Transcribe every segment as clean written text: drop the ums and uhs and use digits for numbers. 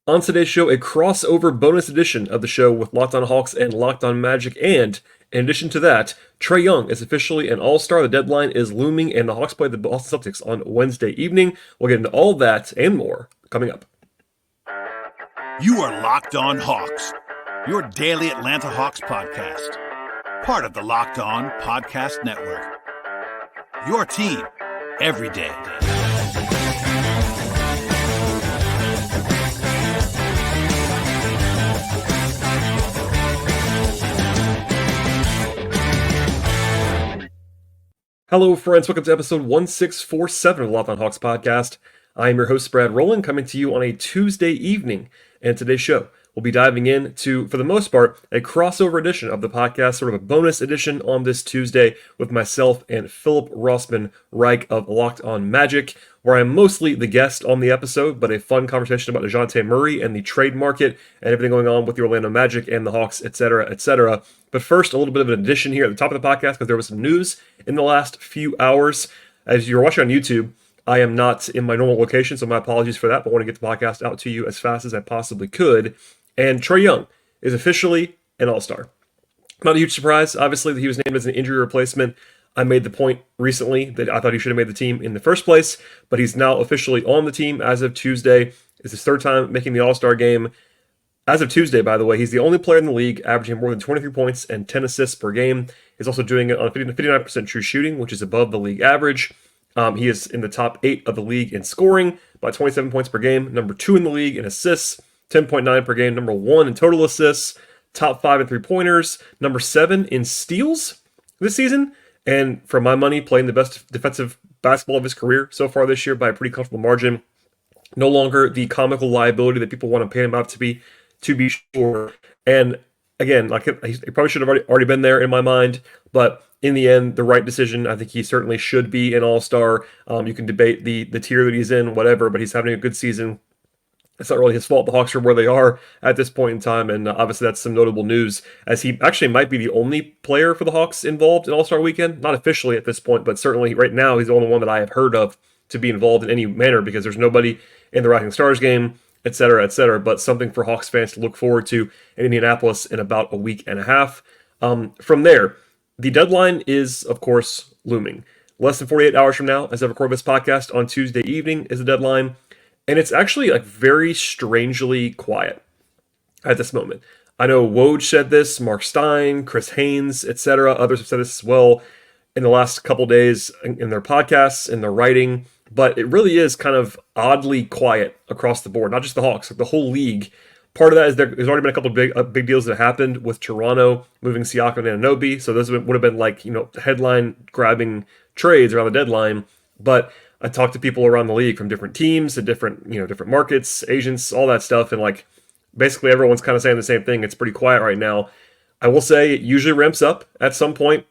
On today's show, a crossover bonus edition of the show with Locked On Hawks and Locked On Magic, and in addition to that, Trae Young is officially an All-Star. The deadline is looming, and the Hawks play the Boston Celtics on Wednesday evening. We'll get into all that and more coming up. You are Locked On Hawks, your daily Atlanta Hawks podcast. Part of the Locked On Podcast Network. Your team every day. Hello, friends. Welcome to episode 1647 of the Locked On Hawks podcast. I am your host, Rowland, coming to you on a Tuesday evening. And today's show, we'll be diving into, for the most part, a crossover edition of the podcast, sort of a bonus edition on this Tuesday with myself and Philip Rossman-Reich of Locked On Magic, where I'm mostly the guest on the episode, but a fun conversation about Dejounte Murray and the trade market and everything going on with the Orlando Magic and the Hawks, etc., etc. But first, a little bit of an addition here at the top of the podcast, because there was some news in the last few hours. As you're watching on YouTube, I am not in my normal location, so my apologies for that, but I want to get the podcast out to you as fast as I possibly could. And Trae Young is officially an All-Star. Not a huge surprise, obviously, that he was named as an injury replacement. I made the point recently that I thought he should have made the team in the first place, but he's now officially on the team as of Tuesday. It's his third time making the All-Star game. As of Tuesday, by the way, he's the only player in the league averaging more than 23 points and 10 assists per game. He's also doing it on 59% true shooting, which is above the league average. He is in the top 8 of the league in scoring by 27 points per game, number 2 in the league in assists, 10.9 per game, number 1 in total assists, top 5 in three-pointers, number 7 in steals this season, and for my money, playing the best defensive basketball of his career so far this year by a pretty comfortable margin. No longer the comical liability that people want to pay him out to be sure. And again, like he probably should have already been there in my mind, but in the end, the right decision. I think he certainly should be an All-Star. You can debate the tier that he's in, whatever, but he's having a good season. It's not really his fault. The Hawks are where they are at this point in time, and obviously that's some notable news, as he actually might be the only player for the Hawks involved in All-Star Weekend. Not officially at this point, but certainly right now he's the only one that I have heard of to be involved in any manner, because there's nobody in the Rising Stars game, etc., etc., but something for Hawks fans to look forward to in Indianapolis in about a week and a half. From there, the deadline is, of course, looming. Less than 48 hours from now, as I record this podcast on Tuesday evening, is the deadline. And it's actually like very strangely quiet at this moment. I know Woj said this, Mark Stein, Chris Haynes, etc. Others have said this as well in the last couple days in their podcasts, in their writing. But it really is kind of oddly quiet across the board, not just the Hawks, like the whole league. Part of that is there's already been a couple of big deals that happened with Toronto moving Siakam and Anunoby. So those would have been like, headline-grabbing trades around the deadline. But I talked to people around the league from different teams and different markets, agents, all that stuff, and like basically everyone's kind of saying the same thing. It's pretty quiet right now. I will say it usually ramps up at some point,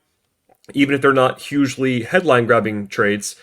even if they're not hugely headline-grabbing trades.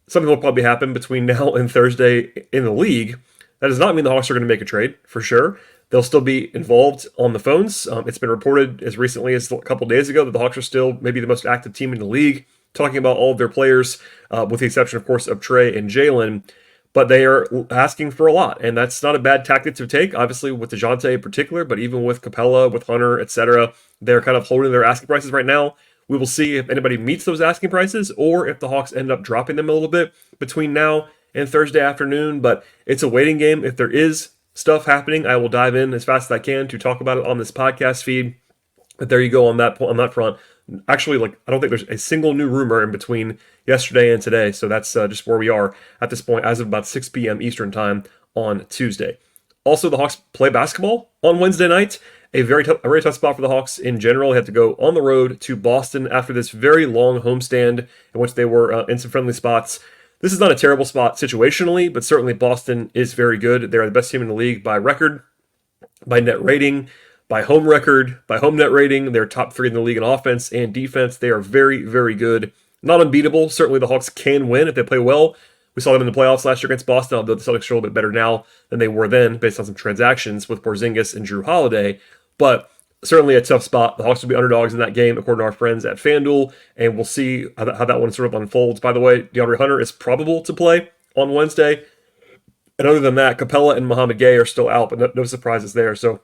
Something will probably happen between now and Thursday in the league. That does not mean the Hawks are going to make a trade, for sure. They'll still be involved on the phones. It's been reported as recently as a couple days ago that the Hawks are still maybe the most active team in the league, talking about all of their players, with the exception, of course, of Trae and Jalen. But they are asking for a lot, and that's not a bad tactic to take, obviously, with Dejounte in particular, but even with Capella, with Hunter, etc. They're kind of holding their asking prices right now. We will see if anybody meets those asking prices or if the Hawks end up dropping them a little bit between now and Thursday afternoon, but it's a waiting game. If there is stuff happening, I will dive in as fast as I can to talk about it on this podcast feed. But there you go on that front. Actually, I don't think there's a single new rumor in between yesterday and today, so that's just where we are at this point as of about 6 p.m. Eastern time on Tuesday. Also, the Hawks play basketball on Wednesday night. A very tough spot for the Hawks in general. They have to go on the road to Boston after this very long homestand in which they were in some friendly spots. This is not a terrible spot situationally, but certainly Boston is very good. They're the best team in the league by record, by net rating, by home record, by home net rating. They're top 3 in the league in offense and defense. They are very, very good. Not unbeatable. Certainly the Hawks can win if they play well. We saw them in the playoffs last year against Boston, although the Celtics are a little bit better now than they were then based on some transactions with Porzingis and Drew Holiday. But certainly a tough spot. The Hawks will be underdogs in that game, according to our friends at FanDuel, and we'll see how that one sort of unfolds. By the way, DeAndre Hunter is probable to play on Wednesday. And other than that, Capella and Mohamed Gay are still out, but no surprises there. So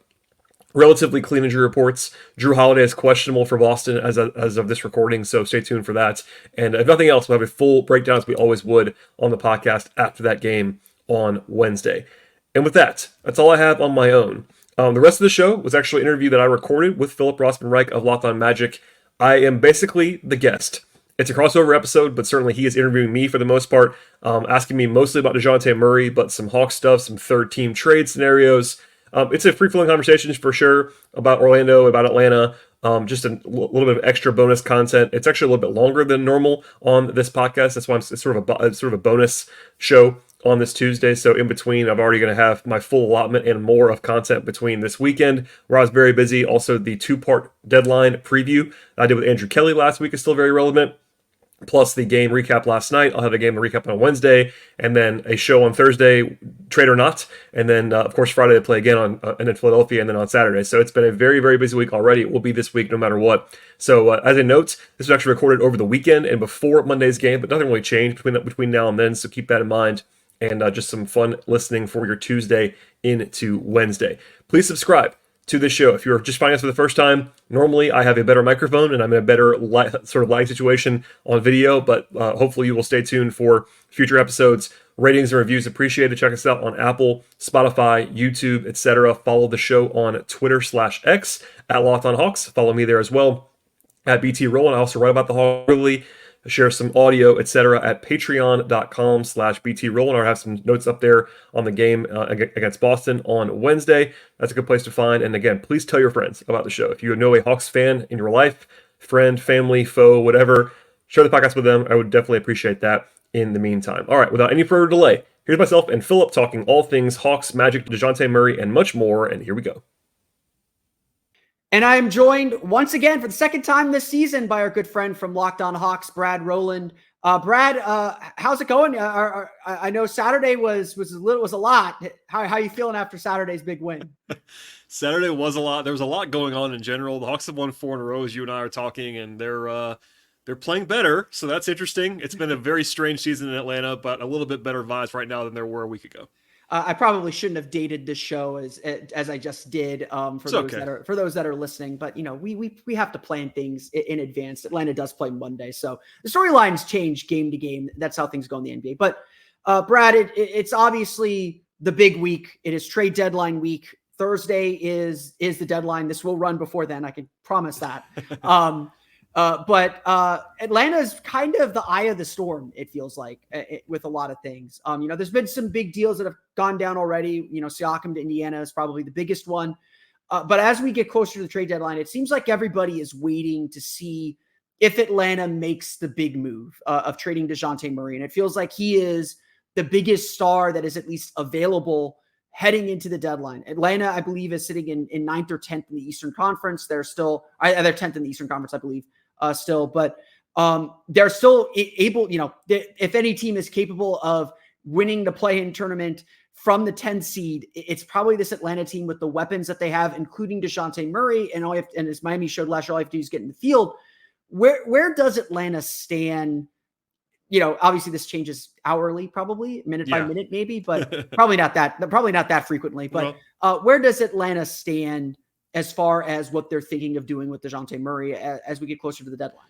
relatively clean injury reports. Drew Holiday is questionable for Boston as of this recording, so stay tuned for that. And if nothing else, we'll have a full breakdown as we always would on the podcast after that game on Wednesday. And with that, that's all I have on my own. The rest of the show was actually an interview that I recorded with Philip Rossman-Reich of Locked On Magic. I am basically the guest. It's a crossover episode, but certainly he is interviewing me for the most part, asking me mostly about Dejounte Murray, but some Hawks stuff, some third-team trade scenarios. It's a free-flowing conversation for sure about Orlando, about Atlanta, just a little bit of extra bonus content. It's actually a little bit longer than normal on this podcast. That's why it's sort of a bonus show on this Tuesday. So in between, I'm already going to have my full allotment and more of content between this weekend, where I was very busy. Also, the 2-part deadline preview I did with Andrew Kelly last week is still very relevant. Plus the game recap last night. I'll have a game recap on Wednesday, and then a show on Thursday, trade or not, and then of course Friday they play again and in Philadelphia, and then on Saturday. So it's been a very, very busy week already. It will be this week no matter what. So as a note, this was actually recorded over the weekend and before Monday's game, but nothing really changed between now and then. So keep that in mind, and just some fun listening for your Tuesday into Wednesday. Please subscribe to this show. If you're just finding us for the first time, normally I have a better microphone and I'm in a better sort of live situation on video, but hopefully you will stay tuned for future episodes. Ratings and reviews appreciated. Check us out on Apple, Spotify, YouTube, etc. Follow the show on Twitter/X at Locked On Hawks. Follow me there as well at BT Rowland. I also write about the Hawks regularly, share some audio, etc. at patreon.com/BT Rowland, or have some notes up there on the game against Boston on Wednesday. That's a good place to find. And again, please tell your friends about the show. If you know a Hawks fan in your life, friend, family, foe, whatever, share the podcast with them. I would definitely appreciate that in the meantime. All right, without any further delay, here's myself and Philip talking all things Hawks, Magic, Dejounte Murray, and much more. And here we go. And I am joined once again for the second time this season by our good friend from Locked On Hawks, Brad Rowland. Brad, how's it going? I know Saturday was a lot. How you feeling after Saturday's big win? Saturday was a lot. There was a lot going on in general. The Hawks have won 4 in a row, as you and I are talking, and they're playing better, so that's interesting. It's been a very strange season in Atlanta, but a little bit better vibes right now than there were a week ago. I probably shouldn't have dated this show as I just did for those that are listening. But you know, we have to plan things in advance. Atlanta does play Monday, so the storylines change game to game. That's how things go in the NBA. But Brad, it's obviously the big week. It is trade deadline week. Thursday is the deadline. This will run before then. I can promise that. But Atlanta is kind of the eye of the storm, it feels like, with a lot of things. There's been some big deals that have gone down already. Siakam to Indiana is probably the biggest one. But as we get closer to the trade deadline, it seems like everybody is waiting to see if Atlanta makes the big move of trading Dejounte Murray. And it feels like he is the biggest star that is at least available heading into the deadline. Atlanta, I believe, is sitting in 9th or 10th in the Eastern Conference. They're 10th in the Eastern Conference, I believe. But they're still able, if any team is capable of winning the play-in tournament from the 10th seed, it's probably this Atlanta team with the weapons that they have, including Dejounte Murray. And as Miami showed last year, all you have to do is get in the field. Where does Atlanta stand? Obviously this changes hourly, probably minute by minute, maybe, but probably not that frequently. But where does Atlanta stand as far as what they're thinking of doing with Dejounte Murray as we get closer to the deadline?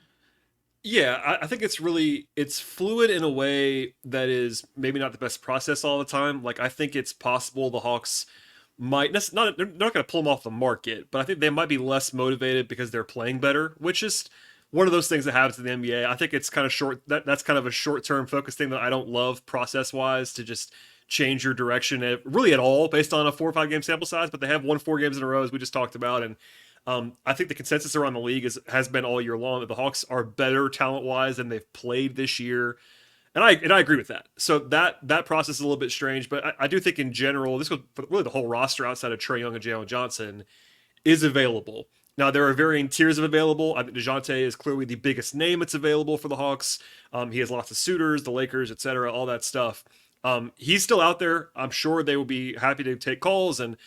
Yeah, I think it's fluid in a way that is maybe not the best process all the time. Like, I think it's possible the Hawks might they're not going to pull them off the market, but I think they might be less motivated because they're playing better, which is one of those things that happens in the NBA. I think it's kind of short. That's kind of a short-term focus thing that I don't love process-wise, to just change your direction really at all based on a 4 or 5 game sample size. But they have won 4 games in a row, as we just talked about, and I think the consensus around the league has been all year long that the Hawks are better talent-wise than they've played this year, and I agree with that. So that process is a little bit strange, but I do think in general, this goes for really the whole roster outside of Trae Young and Jalen Johnson is available. Now, there are varying tiers of available. I think Dejounte is clearly the biggest name that's available for the Hawks. He has lots of suitors, the Lakers, etc., all that stuff. He's still out there. I'm sure they will be happy to take calls, and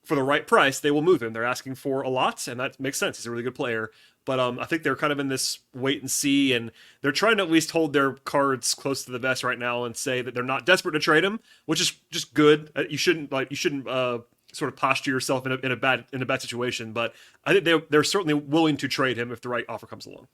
for the right price, they will move him. They're asking for a lot, and that makes sense. He's a really good player. But I think they're kind of in this wait and see, and they're trying to at least hold their cards close to the vest right now and say that they're not desperate to trade him, which is just good. You shouldn't sort of posture yourself in a bad situation. But I think they're certainly willing to trade him if the right offer comes along.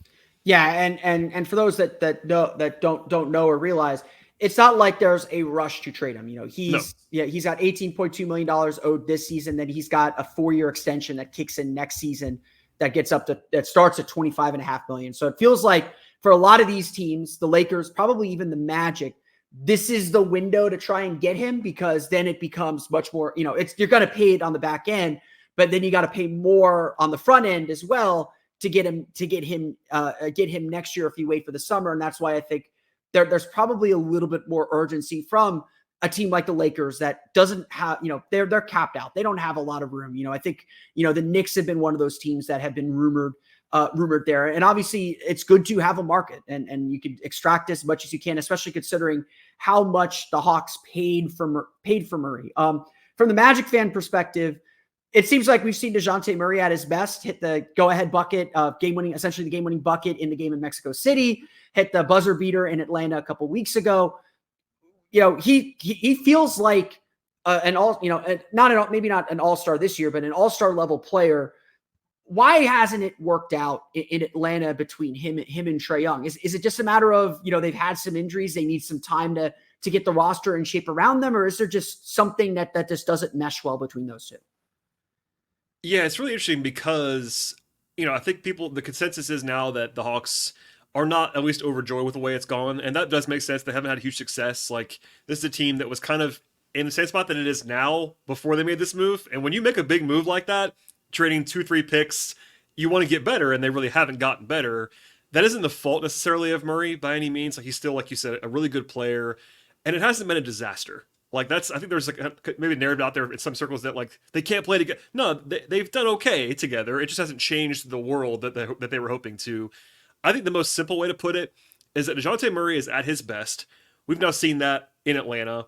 Yeah, and for those that don't know or realize, it's not like there's a rush to trade him. He's got $18.2 million owed this season. Then he's got a 4-year extension that kicks in next season that starts at $25.5 million. So it feels like for a lot of these teams, the Lakers, probably even the Magic, this is the window to try and get him, because then it becomes much more, you're going to pay it on the back end, but then you got to pay more on the front end as well to get him next year if you wait for the summer. And that's why I think there's probably a little bit more urgency from a team like the Lakers that doesn't have, they're capped out. They don't have a lot of room. I think, the Knicks have been one of those teams that have been rumored there. And obviously it's good to have a market and you can extract as much as you can, especially considering how much the Hawks paid for Murray. From the Magic fan perspective, it seems like we've seen Dejounte Murray at his best, hit the go-ahead bucket, essentially the game-winning bucket in the game in Mexico City, hit the buzzer beater in Atlanta a couple weeks ago. He feels like maybe not an all-star this year, but an all-star level player. Why hasn't it worked out in Atlanta between him and Trae Young? Is it just a matter of, they've had some injuries, they need some time to get the roster in shape around them, or is there just something that just doesn't mesh well between those two? Yeah, it's really interesting because, I think the consensus is now that the Hawks are not at least overjoyed with the way it's gone. And that does make sense. They haven't had huge success. Like, this is a team that was kind of in the same spot that it is now before they made this move. And when you make a big move like that, trading 2-3 picks, you want to get better, and they really haven't gotten better. That isn't the fault necessarily of Murray by any means. Like, he's still, like you said, a really good player, and it hasn't been a disaster. Like, I think there's maybe a narrative out there in some circles that like they can't play together. No, they've done okay together. It just hasn't changed the world that they were hoping to. I think the most simple way to put it is that Dejounte Murray is at his best. We've now seen that in Atlanta,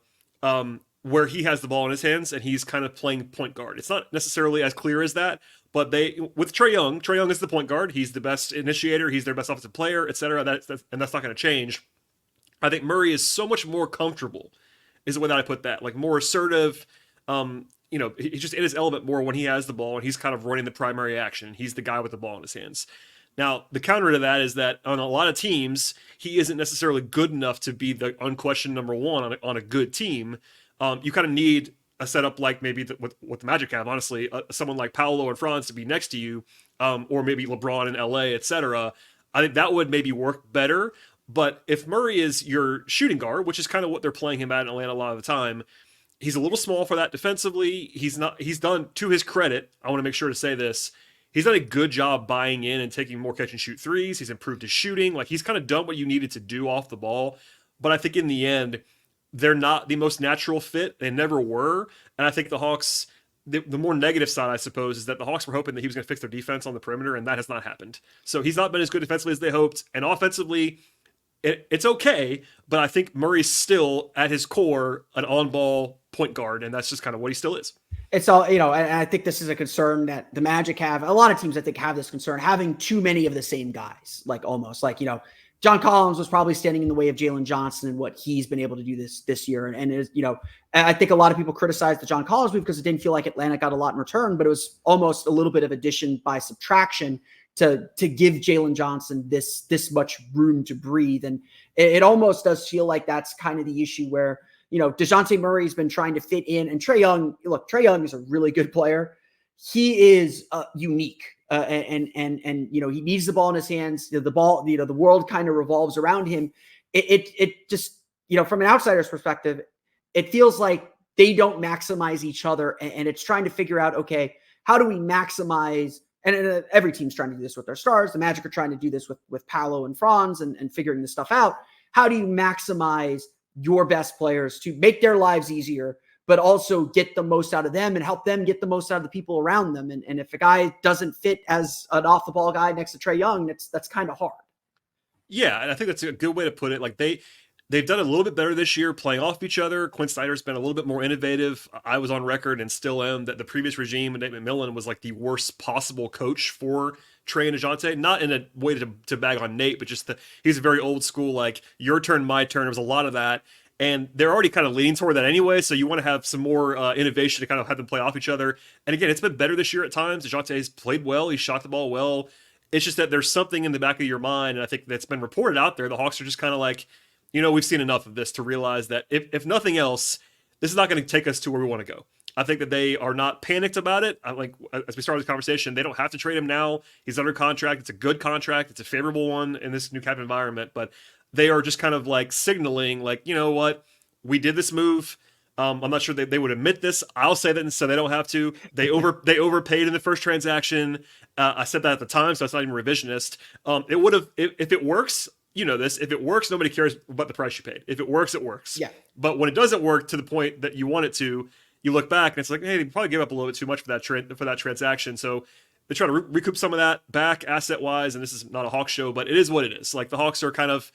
where he has the ball in his hands and he's kind of playing point guard. It's not necessarily as clear as that, but with Trae Young is the point guard. He's the best initiator. He's their best offensive player, etc. And that's not going to change. I think Murray is so much more comfortable, is the way that I put that. Like, more assertive. He's just in his element more when he has the ball and he's kind of running the primary action. He's the guy with the ball in his hands. Now, the counter to that is that on a lot of teams, he isn't necessarily good enough to be the unquestioned number one on a good team. You kind of need a setup like maybe what the Magic have, honestly, someone like Paolo and Franz to be next to you, or maybe LeBron in LA, etc. I think that would maybe work better. But if Murray is your shooting guard, which is kind of what they're playing him at in Atlanta a lot of the time, he's a little small for that defensively. He's done, to his credit, I want to make sure to say this, he's done a good job buying in and taking more catch and shoot threes. He's improved his shooting. Like, he's kind of done what you needed to do off the ball. But I think in the end, they're not the most natural fit. They never were. And I think the Hawks, the more negative side, I suppose, is that the Hawks were hoping that he was going to fix their defense on the perimeter, and that has not happened. So he's not been as good defensively as they hoped. And offensively, it's okay, but I think Murray's still, at his core, an on-ball point guard, and that's just kind of what he still is. It's all, and I think this is a concern that the Magic have. A lot of teams, I think, have this concern, having too many of the same guys, John Collins was probably standing in the way of Jalen Johnson and what he's been able to do this year. And I think a lot of people criticized the John Collins move because it didn't feel like Atlanta got a lot in return, but it was almost a little bit of addition by subtraction to give Jalen Johnson this much room to breathe. And it almost does feel like that's kind of the issue where, Dejounte Murray's been trying to fit in, and Trae Young is a really good player. He is unique. And he needs the ball in his hands. The ball, the world kind of revolves around him. It just, from an outsider's perspective, it feels like they don't maximize each other, and it's trying to figure out, okay, how do we maximize? And every team's trying to do this with their stars. The Magic are trying to do this with Paolo and Franz and figuring this stuff out. How do you maximize your best players to make their lives easier, but also get the most out of them and help them get the most out of the people around them? And if a guy doesn't fit as an off-the-ball guy next to Trae Young, that's kind of hard. Yeah, and I think that's a good way to put it. Like, They've done a little bit better this year playing off each other. Quinn Snyder's been a little bit more innovative. I was on record and still am that the previous regime and Nate McMillan was like the worst possible coach for Trae and Dejounte. Not in a way to bag on Nate, but just he's a very old school, like your turn, my turn. There was a lot of that. And they're already kind of leaning toward that anyway, so you want to have some more innovation to kind of have them play off each other. And again, it's been better this year at times. Dejounte's played well. He shot the ball well. It's just that there's something in the back of your mind, and I think that's been reported out there. The Hawks are just kind of like, we've seen enough of this to realize that if nothing else, this is not going to take us to where we want to go. I think that they are not panicked about it. I like, as we started this conversation, they don't have to trade him now. He's under contract. It's a good contract. It's a favorable one in this new cap environment, but they are just kind of like signaling like, you know what, we did this move. I'm not sure they would admit this. I'll say that so they don't have to. They overpaid in the first transaction. I said that at the time, so it's not even revisionist. It would have, if it works, this, if it works, nobody cares about the price you paid. If it works, it works. Yeah. But when it doesn't work to the point that you want it to, you look back and it's like, hey, they probably gave up a little bit too much for that transaction. So they try to recoup some of that back asset wise. And this is not a Hawks show, but it is what it is. Like the Hawks are kind of,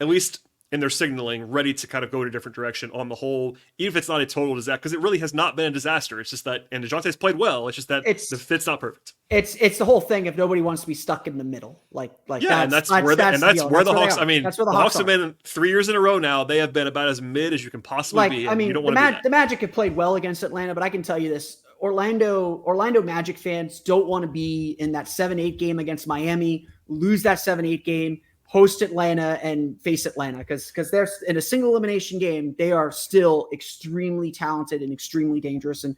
at least in their signaling, ready to kind of go in a different direction on the whole, even if it's not a total disaster, because it really has not been a disaster. It's just that, and DeJounte's played well. It's just that the fit's not perfect. It's the whole thing. If nobody wants to be stuck in the middle, that's where the Hawks. I mean, the Hawks have been 3 years in a row now. They have been about as mid as you can possibly be. I mean, you don't want to be that. The Magic have played well against Atlanta, but I can tell you this: Orlando Magic fans don't want to be in that 7-8 game against Miami, lose that 7-8 game, host Atlanta and face Atlanta because they're in a single elimination game. They are still extremely talented and extremely dangerous. And,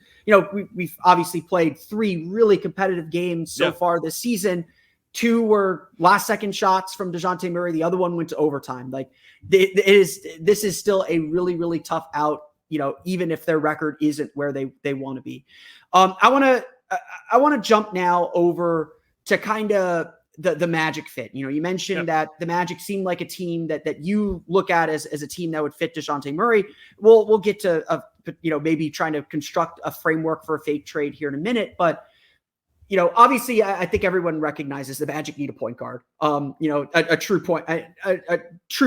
we've obviously played 3 really competitive games so far this season. 2 were last second shots from Dejounte Murray. The other one went to overtime. Like this is still a really, really tough out, even if their record isn't where they want to be. I want to jump now over to kind of the Magic fit. You mentioned that the Magic seemed like a team that you look at as a team that would fit Dejounte Murray. We'll get to maybe trying to construct a framework for a fake trade here in a minute, but obviously I think everyone recognizes the Magic need a point guard. A true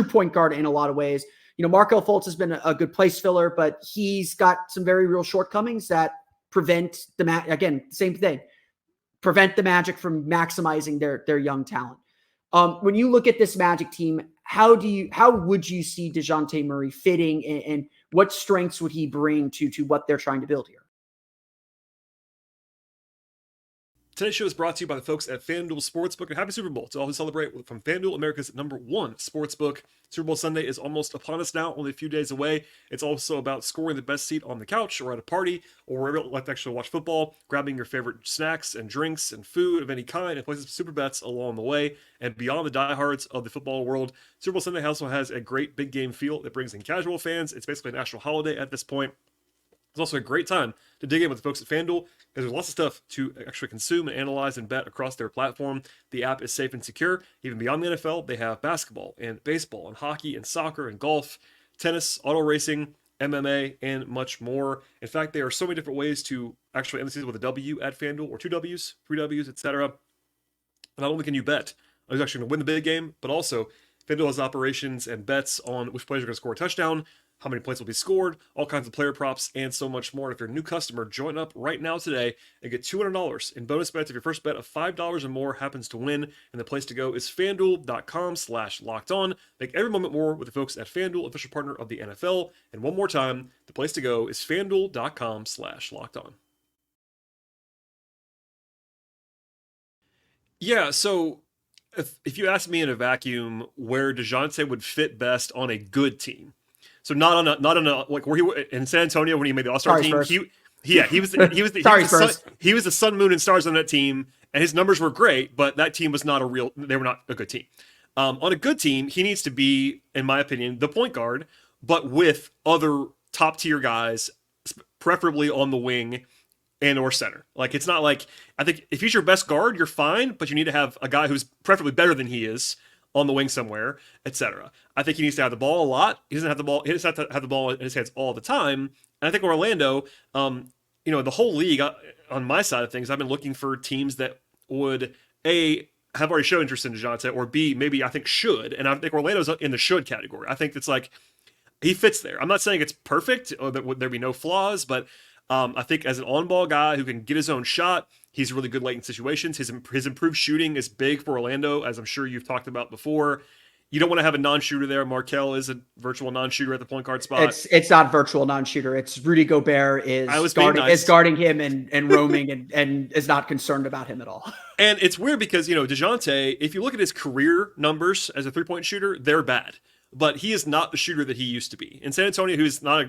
point guard in a lot of ways. Markelle Fultz has been a good place filler, but he's got some very real shortcomings that prevent again, same thing. Prevent the Magic from maximizing their young talent. When you look at this Magic team, how would you see Dejounte Murray fitting and what strengths would he bring to what they're trying to build here? Today's show is brought to you by the folks at FanDuel Sportsbook, and happy Super Bowl to all who celebrate from FanDuel, America's #1 sportsbook. Super Bowl Sunday is almost upon us now, only a few days away. It's also about scoring the best seat on the couch or at a party or wherever you like to actually watch football, grabbing your favorite snacks and drinks and food of any kind, and placing super bets along the way. And beyond the diehards of the football world, Super Bowl Sunday also has a great big game feel that brings in casual fans. It's basically a national holiday at this point. It's also a great time to dig in with the folks at FanDuel because there's lots of stuff to actually consume and analyze and bet across their platform. The app is safe and secure. Even beyond the NFL, they have basketball and baseball and hockey and soccer and golf, tennis, auto racing, MMA, and much more. In fact, there are so many different ways to actually end the season with a W at FanDuel, or 2 Ws, 3 Ws, etc. Not only can you bet who's actually going to win the big game, but also FanDuel has operations and bets on which players are going to score a touchdown, how many points will be scored, all kinds of player props, and so much more. And if you're a new customer, join up right now today and get $200 in bonus bets if your first bet of $5 or more happens to win. And the place to go is FanDuel.com/lockedon. Make every moment more with the folks at FanDuel, official partner of the NFL. And one more time, the place to go is FanDuel.com/lockedon. Yeah, so if you ask me in a vacuum where Dejounte would fit best on a good team, so not on a like where he in San Antonio when he made the All-Star team. He was the sun, moon, and stars on that team, and his numbers were great, but that team was not they were not a good team. On a good team, he needs to be, in my opinion, the point guard, but with other top tier guys, preferably on the wing and or center. Like it's not like, I think if he's your best guard, you're fine, but you need to have a guy who's preferably better than he is on the wing somewhere, etc. I think he needs to have the ball a lot. He doesn't have the ball. He doesn't have to have the ball in his hands all the time. And I think Orlando, the whole league, on my side of things, I've been looking for teams that would have already shown interest in Dejounte, or B, maybe I think should. And I think Orlando's in the should category. I think it's like he fits there. I'm not saying it's perfect or that there be no flaws, but I think as an on-ball guy who can get his own shot, he's really good late in situations. His improved shooting is big for Orlando, as I'm sure you've talked about before. You don't want to have a non-shooter there. Markelle is a virtual non-shooter at the point guard spot. It's not virtual non-shooter. It's Rudy Gobert is guarding him and roaming and is not concerned about him at all. And it's weird because, Dejounte, if you look at his career numbers as a three-point shooter, they're bad. But he is not the shooter that he used to be. In San Antonio, who's not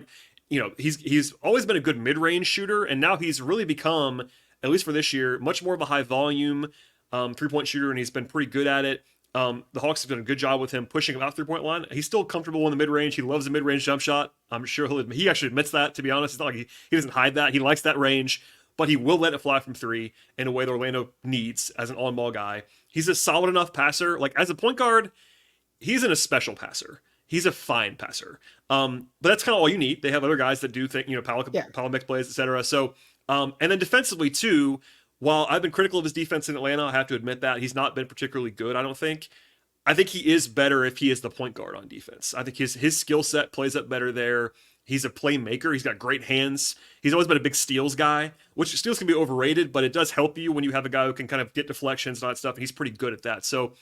he's always been a good mid-range shooter, and now he's really become, at least for this year, much more of a high-volume three-point shooter, and he's been pretty good at it. The Hawks have done a good job with him pushing him out three-point line. He's still comfortable in the mid-range. He loves the mid-range jump shot. I'm sure he actually admits that, to be honest. It's not like he doesn't hide that. He likes that range, but he will let it fly from three in a way that Orlando needs as an on-ball guy. He's a solid enough passer. Like, as a point guard, he isn't a special passer. He's a fine passer. But that's kind of all you need. They have other guys that do think, Powell makes plays, etc. So, and then defensively too, while I've been critical of his defense in Atlanta, I have to admit that he's not been particularly good, I don't think. I think he is better if he is the point guard on defense. I think his skill set plays up better there. He's a playmaker. He's got great hands. He's always been a big steals guy, which steals can be overrated, but it does help you when you have a guy who can kind of get deflections and all that stuff, and he's pretty good at that. So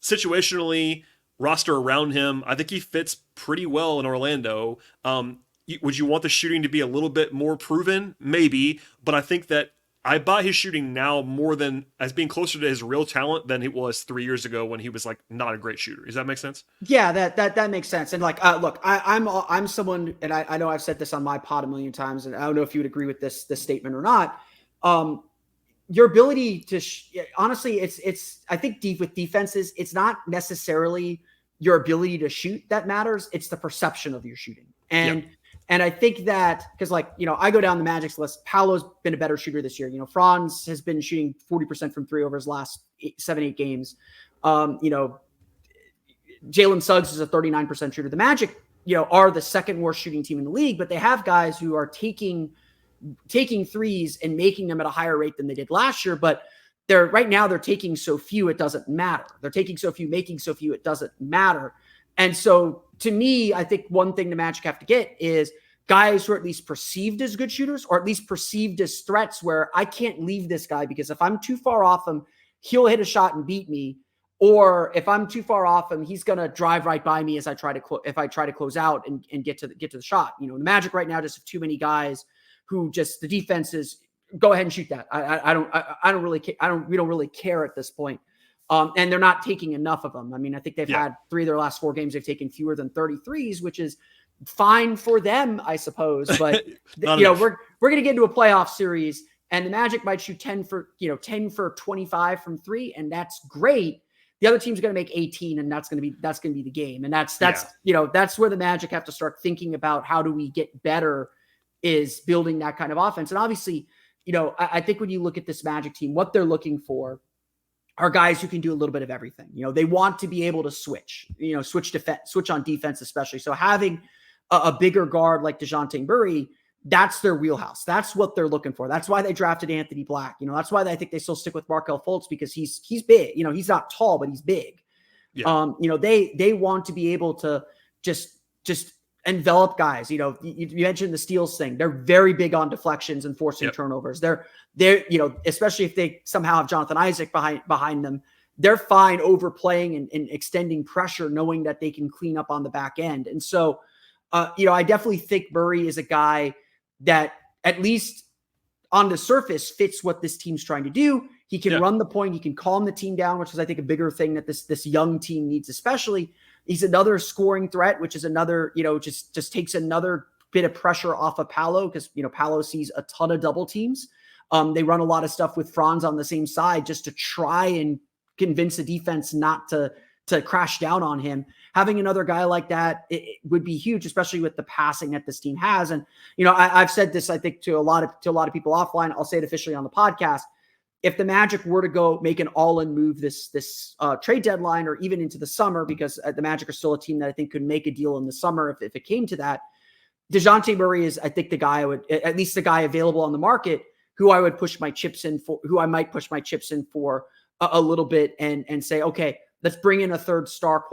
situationally, roster around him, I think he fits pretty well in Orlando. Would you want the shooting to be a little bit more proven? Maybe, but I think that I buy his shooting now more than as being closer to his real talent than it was 3 years ago when he was like not a great shooter. Does that make sense? Yeah, that makes sense. And like, look, I'm someone, and I know I've said this on my pod a million times, and I don't know if you would agree with this statement or not. Your ability to honestly, it's I think with defenses, it's not necessarily your ability to shoot that matters. It's the perception of your shooting. And I think that because, like, I go down the Magic's list, Paolo's been a better shooter this year. Franz has been shooting 40% from three over his last 7-8 games. Jalen Suggs is a 39% shooter. The Magic, are the second worst shooting team in the league, but they have guys who are taking threes and making them at a higher rate than they did last year. But right now they're taking so few, it doesn't matter. They're taking so few, making so few, it doesn't matter. And so to me, I think one thing the Magic have to get is guys who are at least perceived as good shooters, or at least perceived as threats where I can't leave this guy because if I'm too far off him, he'll hit a shot and beat me. Or if I'm too far off him, he's going to drive right by me as I try to close out and get to the shot. The Magic right now just have too many guys who just the defense is go ahead and shoot that. I don't really care. We don't really care at this point. And they're not taking enough of them. I mean, I think they've had 3 of their last 4 games. They've taken fewer than 33s, which is fine for them, I suppose. But we're going to get into a playoff series, and the Magic might shoot 10 for 25 from 3, and that's great. The other team's going to make 18, and that's going to be the game. And that's where the Magic have to start thinking about how do we get better, is building that kind of offense. And obviously, I think when you look at this Magic team, what they're looking for are guys who can do a little bit of everything. They want to be able to switch on defense, especially. So having a bigger guard like Dejounte Murray, that's their wheelhouse. That's what they're looking for. That's why they drafted Anthony Black. That's why I think they still stick with Markelle Fultz, because he's big. He's not tall, but he's big. Yeah. They want to be able to just envelop guys. You mentioned the steals thing. They're very big on deflections and forcing turnovers. They're especially if they somehow have Jonathan Isaac behind them, they're fine overplaying and extending pressure, knowing that they can clean up on the back end. And so, I definitely think Murray is a guy that at least on the surface fits what this team's trying to do. He can run the point. He can calm the team down, which is, I think, a bigger thing that this young team needs, especially. He's another scoring threat, which is another, just takes another bit of pressure off of Paolo, because, Paolo sees a ton of double teams. They run a lot of stuff with Franz on the same side just to try and convince the defense not to crash down on him. Having another guy like that, it would be huge, especially with the passing that this team has. And, I've said this, I think, to a lot of people offline. I'll say it officially on the podcast. If the Magic were to go make an all-in move this trade deadline, or even into the summer, because the Magic are still a team that I think could make a deal in the summer if it came to that, Dejounte Murray is, I think, at least the guy available on the market who I would push my chips in for, who I might push my chips in for a little bit and say, okay, let's bring in a third star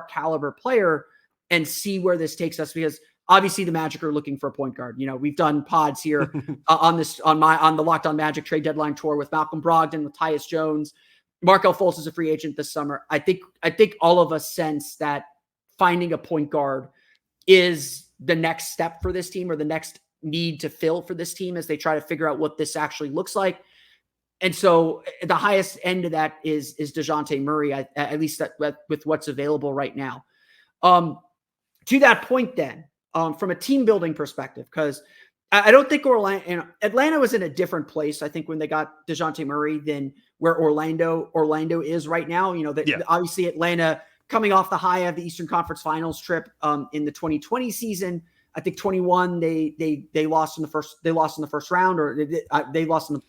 caliber player and see where this takes us, because obviously the Magic are looking for a point guard. We've done pods here on the Locked On Magic trade deadline tour with Malcolm Brogdon, with Tyus Jones. Markelle Fultz is a free agent this summer. I think all of us sense that finding a point guard is the next step for this team, or the next need to fill for this team as they try to figure out what this actually looks like. And so the highest end of that is Dejounte Murray, at least with what's available right now. To that point then, from a team building perspective, because I don't think Atlanta was in a different place, I think, when they got Dejounte Murray than where Orlando is right now. Obviously Atlanta coming off the high of the Eastern Conference Finals trip in the 2020 season. I think 21 they lost in the first round, or they lost in the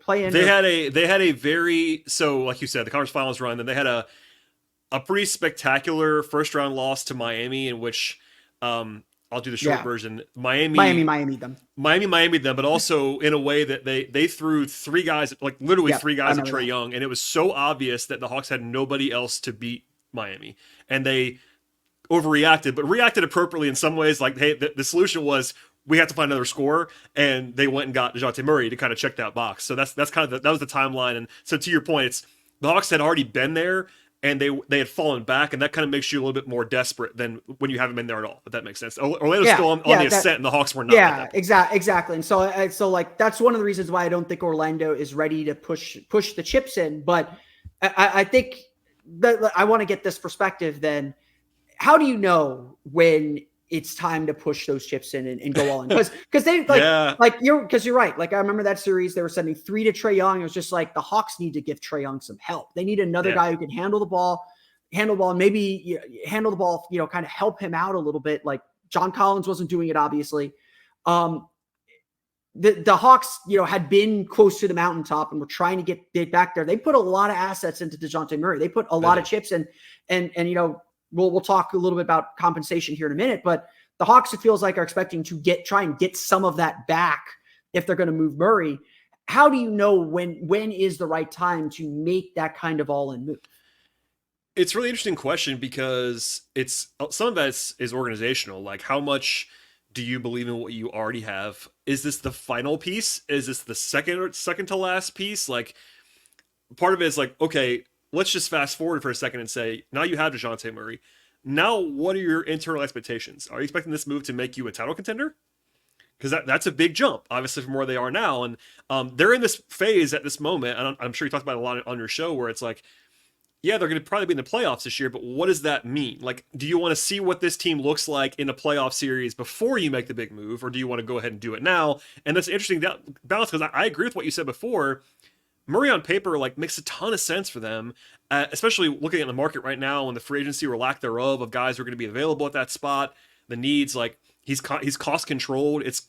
play-in. They had a very, so like you said, the conference finals run, then they had a pretty spectacular first round loss to Miami, in which I'll do the short version. Miami them, but also in a way that they threw three guys, like literally three guys at Trae Young, and it was so obvious that the Hawks had nobody else to beat Miami, and they overreacted, but reacted appropriately in some ways. Like, hey, the solution was we have to find another scorer, and they went and got Dejounte Murray to kind of check that box. So that's kind of that was the timeline. And so to your point, it's the Hawks had already been there, and they had fallen back, and that kind of makes you a little bit more desperate than when you haven't been there at all, if that makes sense. Orlando's still on the ascent, and the Hawks were not. Yeah, exactly. And so like that's one of the reasons why I don't think Orlando is ready to push the chips in. But I think that I want to get this perspective then. How do you know when it's time to push those chips in and go all in? Because you're right. Like, I remember that series, they were sending 3 to Trae Young. It was just like the Hawks need to give Trae Young some help. They need another guy who can handle the ball, and maybe handle the ball, kind of help him out a little bit. Like John Collins wasn't doing it, obviously. The Hawks, had been close to the mountaintop and were trying to get back there. They put a lot of assets into Dejounte Murray. They put a lot of chips in, and we'll talk a little bit about compensation here in a minute, but the Hawks, it feels like, are expecting to try and get some of that back if they're going to move Murray. How do you know when is the right time to make that kind of all-in move? It's a really interesting question, because some of that is organizational. Like, how much do you believe in what you already have? Is this the final piece? Is this the second to last piece? Like, part of it is like, okay, let's just fast forward for a second and say, now you have Dejounte Murray. Now, what are your internal expectations? Are you expecting this move to make you a title contender? Because that's a big jump, obviously, from where they are now. And they're in this phase at this moment, and I'm sure you talked about it a lot on your show, where it's like, yeah, they're going to probably be in the playoffs this year, but what does that mean? Like, do you want to see what this team looks like in a playoff series before you make the big move, or do you want to go ahead and do it now? And that's an interesting balance, because I agree with what you said before. Murray on paper makes a ton of sense for them, especially looking at the market right now and the free agency or lack thereof of guys who are going to be available at that spot. The needs, he's cost controlled. It's,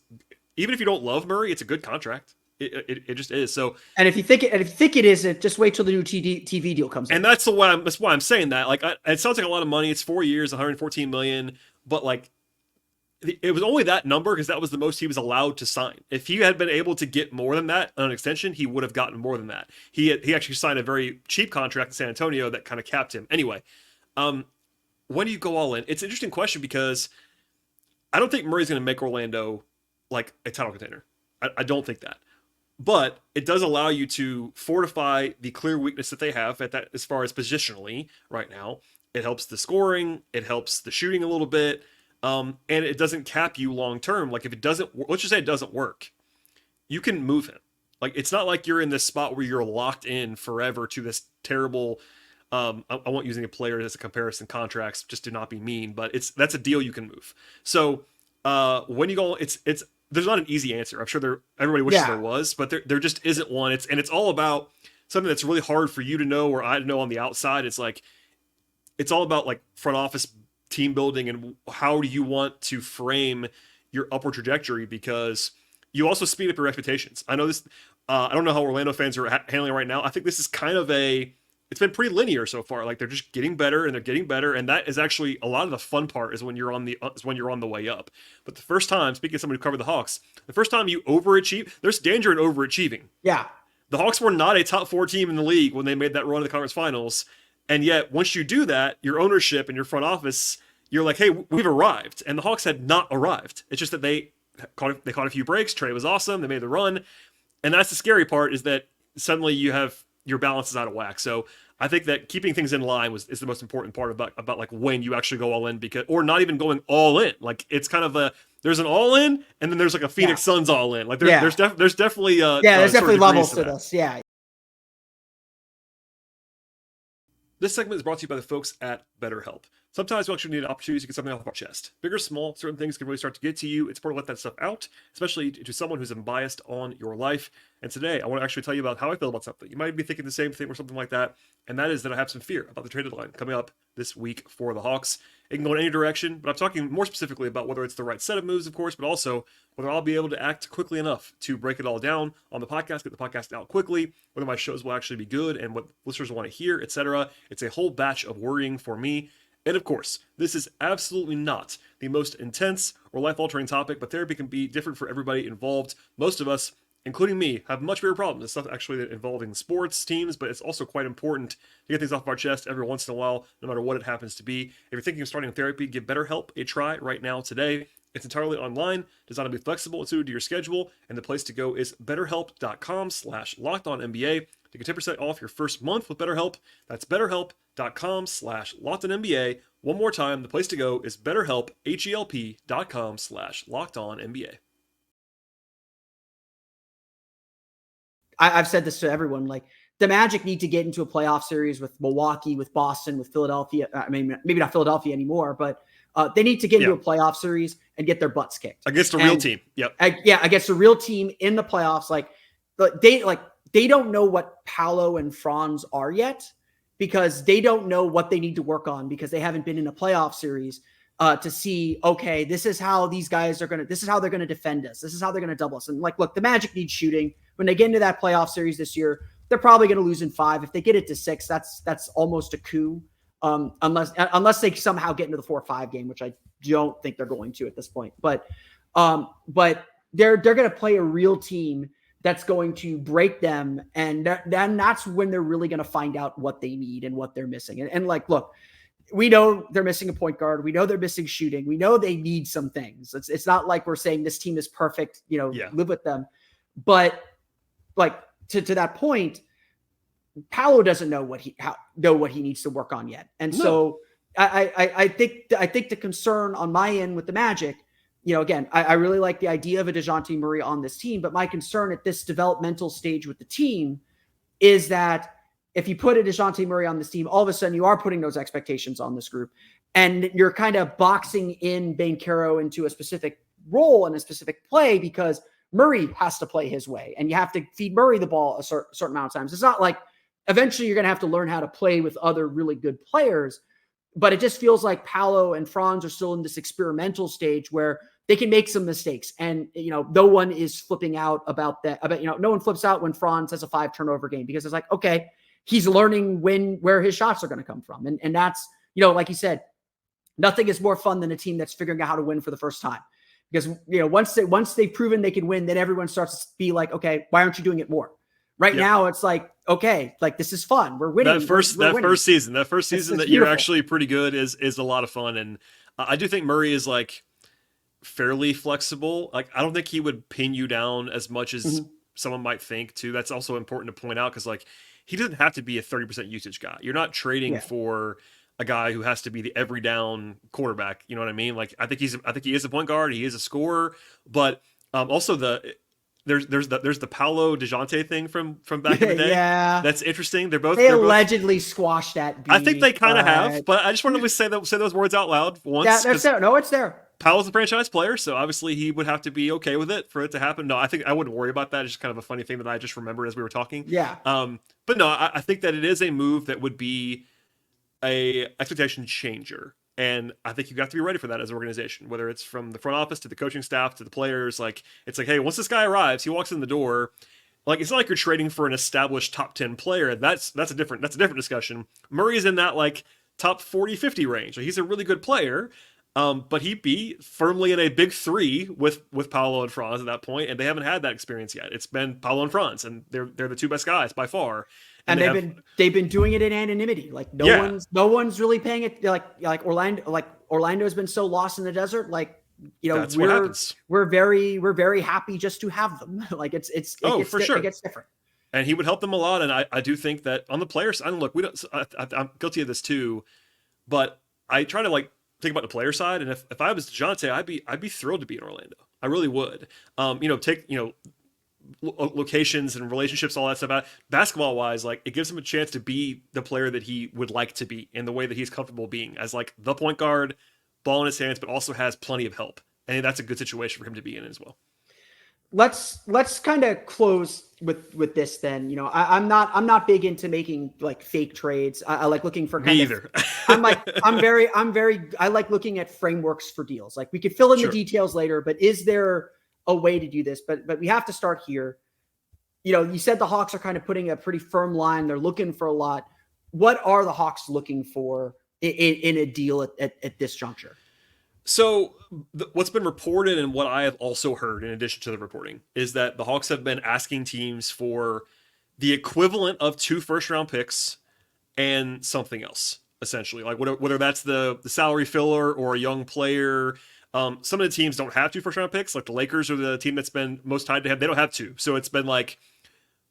even if you don't love Murray, it's a good contract. It just is. So, and if you think it isn't, just wait till the new TV deal comes in. And that's why I'm saying that. It sounds like a lot of money. It's 4 years, $114 million, but it was only that number because that was the most he was allowed to sign. If he had been able to get more than that on an extension, he would have gotten more than that. He actually signed a very cheap contract in San Antonio that kind of capped him. Anyway, when do you go all in? It's an interesting question, because I don't think Murray's going to make Orlando like a title contender. I don't think that. But it does allow you to fortify the clear weakness that they have at that, as far as positionally right now. It helps the scoring. It helps the shooting a little bit. And it doesn't cap you long term. Like, if it doesn't, let's just say it doesn't work, you can move him. Like, it's not like you're in this spot where you're locked in forever to this terrible. I won't using a player as a comparison. Contracts, just do not be mean, but that's a deal you can move. So when you go, there's not an easy answer. I'm sure everybody wishes there was, but there just isn't one. It's all about something that's really hard for you to know, or I know on the outside. It's all about front office team building, and how do you want to frame your upward trajectory, because you also speed up your expectations. I know this, I don't know how Orlando fans are handling it right now. I think this is kind of it's been pretty linear so far. They're just getting better, and they're getting better. And that is actually a lot of the fun part, is when you're on the way up. But the first time, speaking of somebody who covered the Hawks, the first time you overachieve, there's danger in overachieving. Yeah. The Hawks were not a top 4 team in the league when they made that run to the conference finals. And yet, once you do that, your ownership and your front office, you're like, hey, we've arrived. And the Hawks had not arrived. It's just that they caught a few breaks. Trae was awesome. They made the run. And that's the scary part, is that suddenly you have your balance is out of whack. So I think that keeping things in line is the most important part about like when you actually go all in, or not even going all in. Like it's kind of there's an all in, and then there's like a Phoenix Suns all in. Like there's definitely there's definitely levels to this. Yeah. This segment is brought to you by the folks at BetterHelp. Sometimes we actually need opportunities to get something off our chest. Big or small, certain things can really start to get to you. It's important to let that stuff out, especially to someone who's unbiased on your life. And today, I want to actually tell you about how I feel about something. You might be thinking the same thing or something like that, and that is that I have some fear about the trade deadline coming up this week for the Hawks. It can go in any direction, but I'm talking more specifically about whether it's the right set of moves, of course, but also whether I'll be able to act quickly enough to break it all down on the podcast, get the podcast out quickly, whether my shows will actually be good and what listeners want to hear, etc. It's a whole batch of worrying for me. And of course, this is absolutely not the most intense or life-altering topic, but therapy can be different for everybody involved. Most of us, including me, have much bigger problems. It's stuff actually involving sports teams, but it's also quite important to get things off our chest every once in a while, no matter what it happens to be. If you're thinking of starting therapy, give BetterHelp a try right now today. It's entirely online, designed to be flexible and suited to your schedule, and the place to go is betterhelp.com/lockedonnba to get 10% off your first month with BetterHelp. That's betterhelp.com/lockedonnba. One more time, the place to go is betterhelp, HELP.com/lockedonnba. I've said this to everyone, like the Magic need to get into a playoff series with Milwaukee, with Boston, with Philadelphia. I mean, maybe not Philadelphia anymore, but they need to get into a playoff series and get their butts kicked against a real team. Yep. Against a real team in the playoffs. They don't know what Paolo and Franz are yet, because they don't know what they need to work on, because they haven't been in a playoff series to see, okay, this is how these guys are this is how they're going to defend us. This is how they're going to double us. And like, look, the Magic need shooting. When they get into that playoff series this year, they're probably going to lose in 5. If they get it to 6, that's almost a coup. Unless they somehow get into the 4-5 game, which I don't think they're going to at this point. But they're going to play a real team that's going to break them, and then that's when they're really going to find out what they need and what they're missing. And like, look, we know they're missing a point guard. We know they're missing shooting. We know they need some things. It's not like we're saying this team is perfect. Live with them, but like to that point, Paolo doesn't know what he needs to work on yet. And so I think the concern on my end with the Magic, again, I really like the idea of a Dejounte Murray on this team, but my concern at this developmental stage with the team is that if you put a Dejounte Murray on this team, all of a sudden you are putting those expectations on this group, and you're kind of boxing in Banchero into a specific role and a specific play, because Murray has to play his way, and you have to feed Murray the ball a certain amount of times. It's not like eventually you're going to have to learn how to play with other really good players, but it just feels like Paolo and Franz are still in this experimental stage where they can make some mistakes. And, no one is flipping out about that. No one flips out when Franz has a 5 turnover game, because it's like, okay, he's learning where his shots are going to come from. And that's, like you said, nothing is more fun than a team that's figuring out how to win for the first time. Because, once they've proven they can win, then everyone starts to be like, okay, why aren't you doing it more? Right now, it's like, okay, like this is fun. We're winning. That first season that you're actually pretty good is a lot of fun. And I do think Murray is like fairly flexible. Like, I don't think he would pin you down as much as someone might think too. That's also important to point out, because like, he doesn't have to be a 30% usage guy. You're not trading for a guy who has to be the every down quarterback. You know what I mean? Like, I think he is a point guard. He is a scorer, but also there's the Paolo Dejounte thing from back in the day. Yeah, that's interesting. They're allegedly squashed that beat. I think they kind of have, but I just wanted to say those words out loud once. Yeah, that's there. No, it's there. Paolo's a franchise player, so obviously he would have to be okay with it for it to happen. No, I think I wouldn't worry about that. It's just kind of a funny thing that I just remembered as we were talking. Yeah. But no, I think that it is a move that would be a expectation changer. And I think you have to be ready for that as an organization, whether it's from the front office to the coaching staff to the players. Like, it's like, hey, once this guy arrives, he walks in the door. Like, it's not like you're trading for an established top 10 player. That's a different discussion. Murray's in that like top 40, 50 range. Like, he's a really good player. But he'd be firmly in a big three with Paolo and Franz at that point, and they haven't had that experience yet. It's been Paolo and Franz, and they're the two best guys by far. And they've been doing it in anonymity. Like no one's really paying it. Like Orlando's been so lost in the desert. Like, you know, that's what happens. We're very happy just to have them. Like it gets different. And he would help them a lot. And I do think that on the players, I mean, look, I'm guilty of this too, but I try to like think about the player side. And if I was Dejounte, I'd be thrilled to be in Orlando. I really would. Locations and relationships, all that stuff. Basketball wise, like it gives him a chance to be the player that he would like to be in the way that he's comfortable being as like the point guard, ball in his hands, but also has plenty of help. And that's a good situation for him to be in as well. Let's kind of close with this then. You know, I'm not big into making like fake trades. I like looking for kind either. I like looking at frameworks for deals. Like we could fill in the details later, but is there a way to do this? But we have to start here. You know, you said the Hawks are kind of putting a pretty firm line. They're looking for a lot. What are the Hawks looking for in a deal at this juncture? So what's been reported and what I have also heard in addition to the reporting is that the Hawks have been asking teams for the equivalent of 2 first-round picks and something else, essentially. Like whether that's the salary filler or a young player. Some of the teams don't have 2 first-round picks. Like the Lakers are the team that's been most tied to have. They don't have 2. So it's been like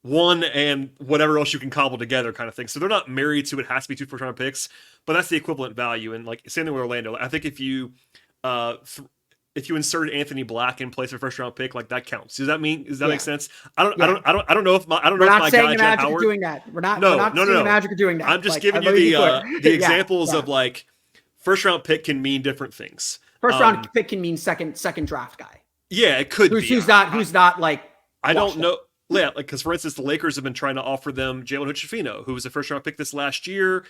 1 and whatever else you can cobble together kind of thing. So they're not married to it has to be 2 first-round picks, but that's the equivalent value. And like same thing with Orlando. I think if you inserted Anthony Black in place of a first-round pick, like that counts. Does that make sense? I don't know if my guy Jet Howard doing that. We're not no. The Magic are doing that. I'm just giving you the examples of like first-round pick can mean different things. First round pick can mean second draft guy. Yeah, it could be. Who's not like I don't know. Yeah, like because for instance, the Lakers have been trying to offer them Jalen Hood-Schifino, who was a first round pick this last year.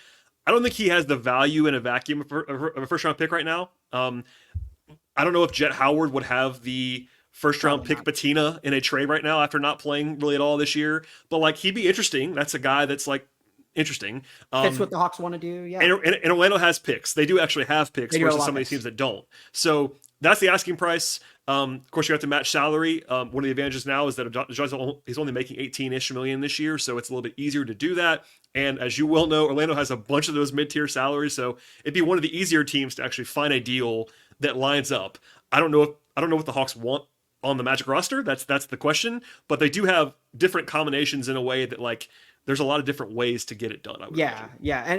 I don't think he has the value in a vacuum of a first round pick right now. I don't know if Jet Howard would have the first round pick patina in a trade right now after not playing really at all this year. But like he'd be interesting. That's a guy that's like interesting. That's what the Hawks want to do. Yeah. And Orlando has picks. They do actually have picks versus some of these teams that don't. So that's the asking price. Of course, you have to match salary. One of the advantages now is that he's only making $18-ish million this year, so it's a little bit easier to do that. And as you well know, Orlando has a bunch of those mid-tier salaries, so it'd be one of the easier teams to actually find a deal that lines up. I don't know what the Hawks want on the Magic roster. That's the question. But they do have different combinations in a way that like there's a lot of different ways to get it done. I would imagine.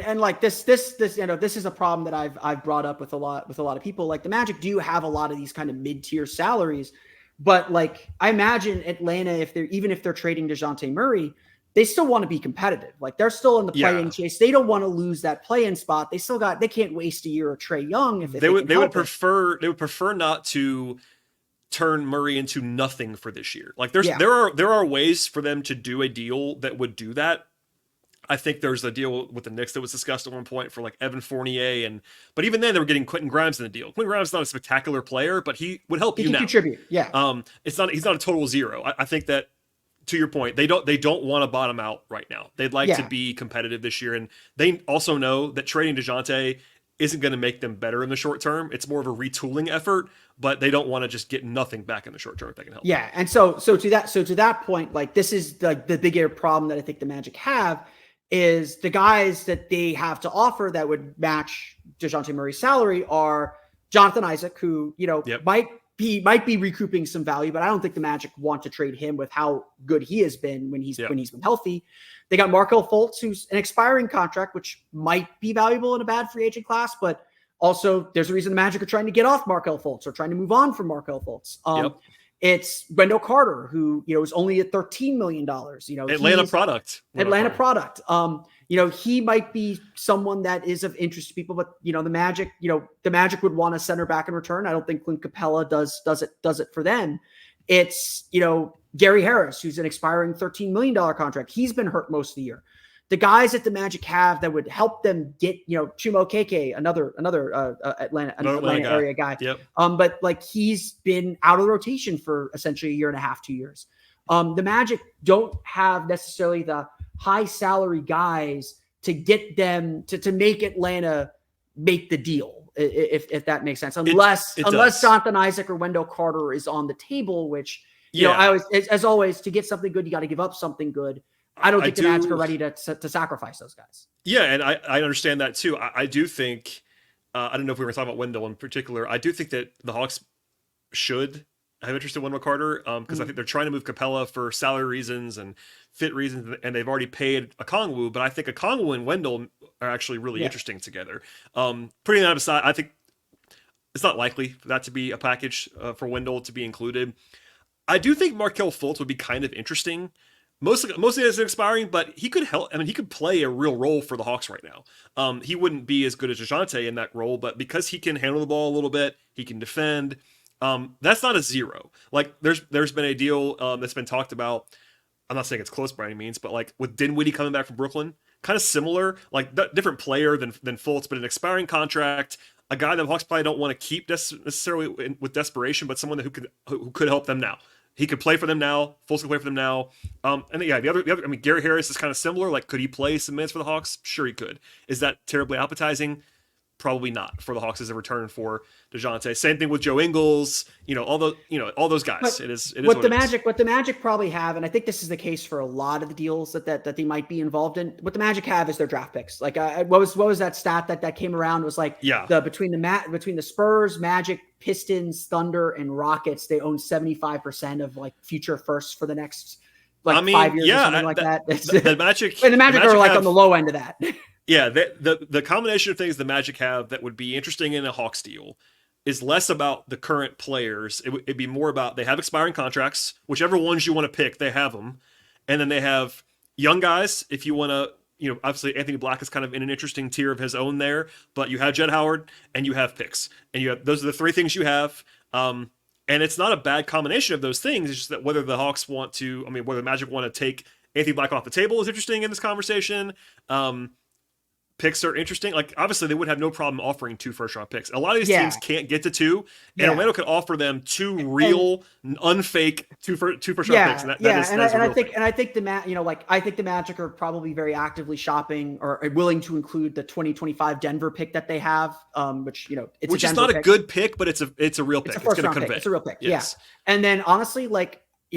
And like this this is a problem that I've brought up with a lot of people. Like the Magic do have a lot of these kind of mid-tier salaries, but like I imagine Atlanta, if they're trading Dejounte Murray, they still want to be competitive. Like they're still in the play-in chase. They don't want to lose that play-in spot. They can't waste a year of Trae Young if they would prefer not to turn Murray into nothing for this year. Like there are ways for them to do a deal that would do that. I think there's a deal with the Knicks that was discussed at one point for like Evan Fournier, but even then they were getting Quentin Grimes in the deal. Quentin Grimes is not a spectacular player, but he would help you now. Contribute. Yeah. He's not a total zero. I think that to your point, they don't want to bottom out right now. They'd like to be competitive this year, and they also know that trading Dejounte isn't going to make them better in the short term. It's more of a retooling effort, but they don't want to just get nothing back in the short term if they can help. Yeah, and so to that point, like this is the bigger problem that I think the Magic have is the guys that they have to offer that would match Dejounte Murray's salary are Jonathan Isaac, who might be recouping some value, but I don't think the Magic want to trade him with how good he has been when he's been healthy. They got Markelle Fultz, who's an expiring contract, which might be valuable in a bad free agent class, but also there's a reason the Magic are trying to get off Markelle Fultz or trying to move on from Markelle Fultz. It's Wendell Carter, who, is only at $13 million. Atlanta product. He might be someone that is of interest to people, but the Magic would want a center back in return. I don't think Clint Capella does it for them. It's, Gary Harris, who's an expiring $13 million contract. He's been hurt most of the year. The guys that the Magic have that would help them get, Chumo Keke, another Atlanta area guy. Yep. But like he's been out of the rotation for essentially a year and a half, 2 years. The Magic don't have necessarily the high salary guys to get them to make Atlanta make the deal. if that makes sense. Unless Jonathan Isaac or Wendell Carter is on the table, which you know, I always, as always, to get something good, you got to give up something good. I don't think the Magic are ready to sacrifice those guys. Yeah, and I understand that too. I do think I don't know if we were talking about Wendell in particular. I do think that the Hawks should have interest in Wendell Carter because I think they're trying to move Capella for salary reasons and fit reasons, and they've already paid Okongwu. But I think Okongwu and Wendell are actually really interesting together. Putting that aside, I think it's not likely for that to be a package for Wendell to be included. I do think Markelle Fultz would be kind of interesting. Mostly as expiring, but he could help. I mean, he could play a real role for the Hawks right now. He wouldn't be as good as Dejounte in that role, but because he can handle the ball a little bit, he can defend. That's not a zero. Like there's been a deal that's been talked about. I'm not saying it's close by any means, but like with Dinwiddie coming back from Brooklyn, kind of similar, like different player than Fultz, but an expiring contract, a guy that the Hawks probably don't want to keep necessarily with desperation, but someone who could help them now. He could play for them now. Fultz can play for them now. And yeah, the other, I mean, Gary Harris is kind of similar. Like, could he play some minutes for the Hawks? Sure, he could. Is that terribly appetizing? Probably not for the Hawks as a return for Dejounte. Same thing with Joe Ingles. All those guys. But it is what the Magic probably have, and I think this is the case for a lot of the deals that they might be involved in. What the Magic have is their draft picks. Like, what was that stat that came around? It was like between the Spurs, Magic, Pistons, Thunder, and Rockets, they own 75% of like future firsts for the next 5 years or something like that. The Magic and the Magic are like on the low end of that. Yeah, the combination of things the Magic have that would be interesting in a Hawks deal is less about the current players. It'd be more about they have expiring contracts, whichever ones you want to pick, they have them, and then they have young guys. If you want to, obviously Anthony Black is kind of in an interesting tier of his own there, but you have Jed Howard and you have picks, and those are the three things you have. And it's not a bad combination of those things. It's just that whether the Hawks whether the Magic want to take Anthony Black off the table is interesting in this conversation. Picks are interesting. Like, obviously, they would have no problem offering 2 first-round picks. A lot of these teams can't get to 2, and Orlando could offer them 2 real, unfake two first-round picks. And I think the Magic are probably very actively shopping or willing to include the 2025 Denver pick that they have, which is not a good pick, but it's a real pick. It's going to convey. It's a real pick. Yes. Yeah. And then honestly,